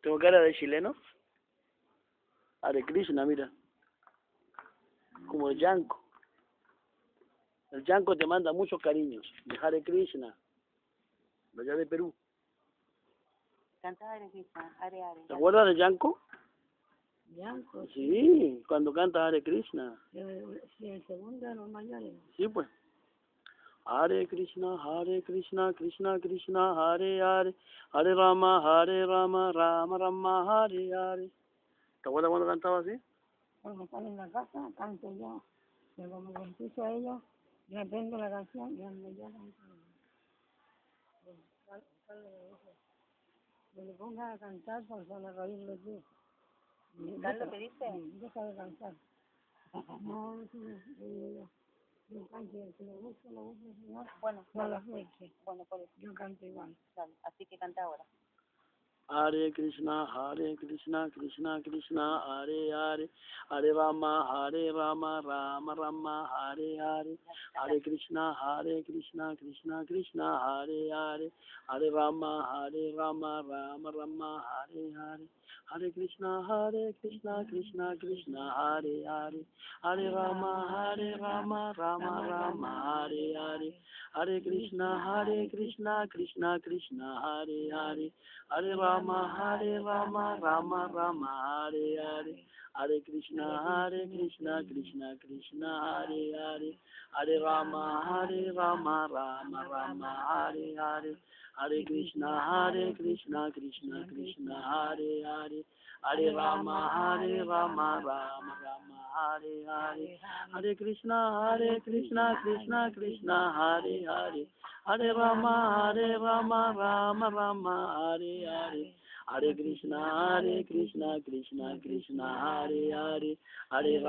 Tengo cara de chileno. Hare Krishna, mira. Como el Yanko. El Yanko te manda muchos cariños. De Hare Krishna. De allá de Perú. Canta Hare Krishna, Hare Hare. ¿Te acuerdas de Yanko? Yanko. Sí, cuando canta Hare Krishna. Sí, el segundo de los mayores. Sí, pues. Hare Krishna, Krishna Krishna, Hare Hare, Hare Rama, Rama Rama, Hare Hare. ¿Te acuerdas cuando cantaba así? Cuando están en la casa, canto yo. Pero como les escucho a ellos, yo aprendo la canción y ando yo cantando. Me le ponga a cantar por van a reírlo tú. ¿Sabes lo que dice? Deja de cantar. No, yo canto, si lo busco, si no, Bueno, no lo fuerte. bueno, por eso. Yo canto igual. Dale, así que canta ahora. Hare Krishna, Krishna Krishna, Hare Hare, Hare Rama, Rama Rama, Hare Hare, Hare Krishna, Krishna Krishna, Hare Hare, Hare Rama, Rama Rama, Hare Hare, Hare Krishna, Krishna Krishna, Hare Hare, Hare Rama, Rama Rama, Hare Hare, Hare Krishna, Krishna Krishna, Hare Hare, Hare Rama, Rama Rama, Hare Hare, Hare Krishna, Krishna Krishna, Hare Hare, Hare Rama, Rama Rama, Hare Hare, Hare Krishna, Krishna Krishna, Hare Hare, Hare Rama, Rama Rama, Hare Hare, Hare Krishna, Krishna Krishna, Hare Hare, Hare Rama, Rama Rama, Hare Hare, Hare Krishna, Krishna Krishna, Hare Hare, Hare Rama, Rama Rama, Hare Hare, Hare Krishna, Krishna Krishna, Hare Hare, Hare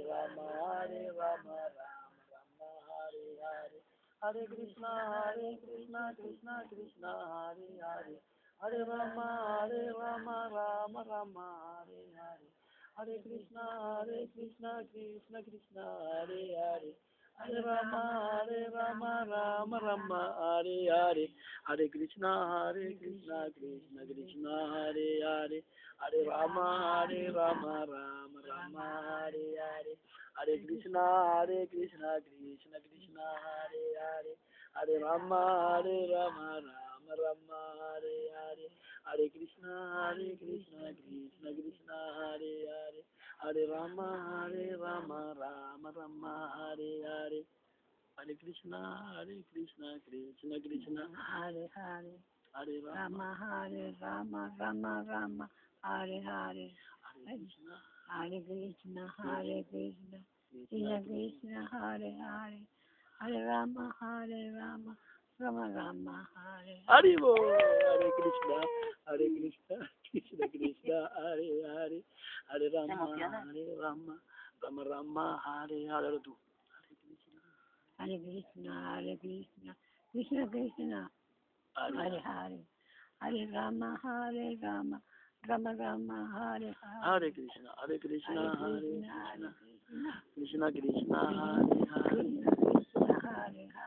Rama, Rama Rama, Hare Hare, Hare Krishna, Krishna Krishna, Hare Hare, Hare Rama, Rama Rama, Hare Hare, Hare Krishna, Krishna Krishna, Hare Hare, Hare Rama, Rama Rama, Hare Hare, Hare Krishna, Krishna Krishna, Hare Hare, Hare Rama, Rama Rama, Hare Hare, Hare Krishna, Krishna Krishna, Hare Hare, Hare Rama, Rama Rama, Hare Hare, Hare Krishna, Krishna Krishna, Hare Hare, Hare Rama, Rama Rama, Hare Hare, Hare Krishna, Krishna Krishna, Hare Hare. Hare Rama, Rama Rama, Hare Hare. Hare Krishna, Hare Krishna, Krishna Krishna, Hare Hare. Hare Rama, Rama Rama, Hare Hare. Haribo, Hare Krishna, Krishna Krishna, Hare Hare, Hare Rama, Rama Rama, Hare Hare, tú. Hare Krishna, Krishna Krishna, Hare Hare. Hare Rama, Rama Rama, Hare Hare. Hare Krishna, Krishna Krishna, Hare Hare,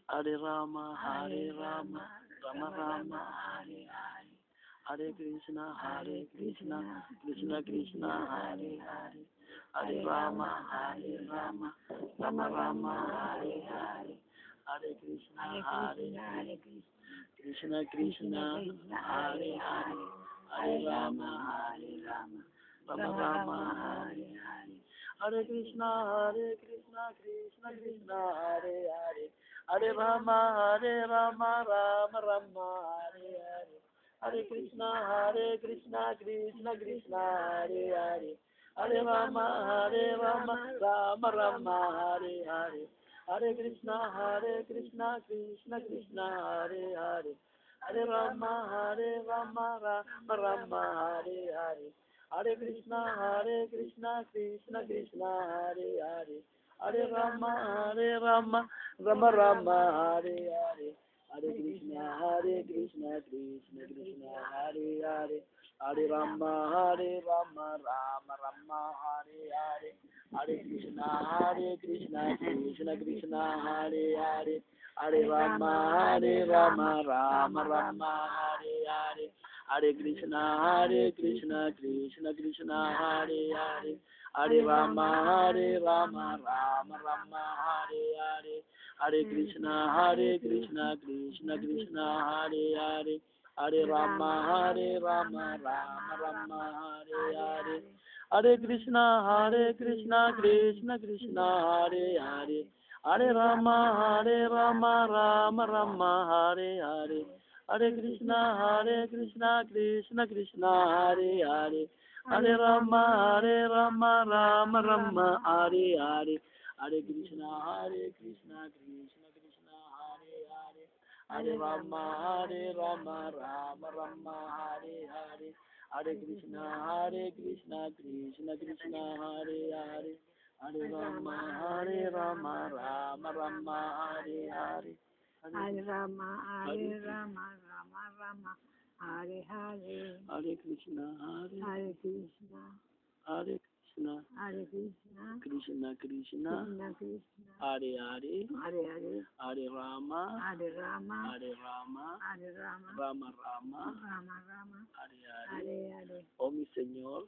Hare Rama, Rama Rama, Hare Hare, Hare Krishna, Krishna Krishna, Hare Hare, Hare Rama, Rama Rama, Hare Hare, Hare Krishna, Krishna Krishna, Hare Hare, Hare Rama, Rama Rama, Hare Hare, Hare Krishna, Krishna Krishna, Hare Hare, Hare Rama, Rama Rama, Hare Hare, Hare Krishna, Krishna Krishna, Hare Hare, Hare Rama, Rama Rama, Hare Hare, Hare Krishna, Krishna Krishna, Hare Hare, Hare Rama, Rama Rama, Hare Hare, Hare Krishna, Krishna Krishna, Hare Hare, Hare Rama, Rama Rama, Hare Hare, Hare Krishna, Krishna Krishna, Hare Hare, Hare Rama, Hare Rama, Rama Rama, Hare Hare. Hare Krishna, Krishna Krishna, Hare Hare. Hare Rama, Rama Rama, Hare Hare. Hare Krishna, Krishna Krishna, Hare Hare. Hare Rama, Rama Rama, Hare Hare. Hare Krishna, Krishna Krishna, Hare Hare. Hare Rama, Rama Rama, Hare Hare. Hare Krishna, Krishna Krishna, Hare Hare. Hare Rama, Rama Rama, Hare Hare. Hare Krishna, Krishna Krishna, Hare Hare. Hare Rama, Rama Rama, Hare Hare. Hare Krishna, Krishna Krishna, Hare Hare. Hare Rama, Rama Rama, Hare Hare. Hare Krishna, Krishna Krishna, Hare Hare. Hare Rama, Rama Rama, Hare Hare. Hare Rama, Rama Rama, Hare Hare. Hare Krishna, Hare Krishna, Hare Krishna, Hare Krishna, Krishna Krishna, Krishna Krishna, Hare Hare. Hare Hare. Hare Rama, Hare Rama, Hare Rama, Hare Rama, Rama Rama, Rama Rama, Hare Hare. Hare Hare. Oh mi Señor,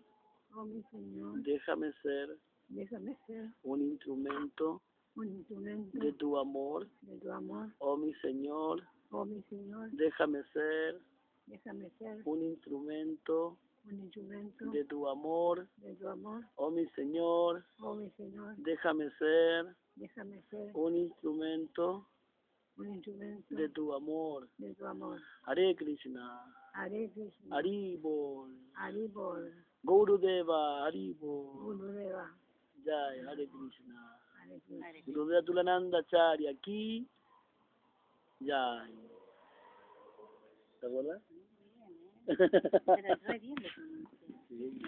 Oh mi Señor, déjame ser déjame ser un instrumento un instrumento de tu amor. de tu amor. Oh mi Señor, Oh mi Señor, déjame ser déjame ser un instrumento un instrumento de tu amor. de tu amor. Oh mi Señor, Oh mi Señor, déjame ser déjame ser un instrumento un instrumento de tu amor. de tu amor. Hare Krishna, Hare Krishna, Hari Bol, Hare Bol, Gurudeva, Hari Bol, Gurudeva, Jai, Hare Krishna. Hare Krishna. Gurudeva Tulananda Charya ki Jai. ¿Te acuerdas? Pero re bien lo que me decía. Sí.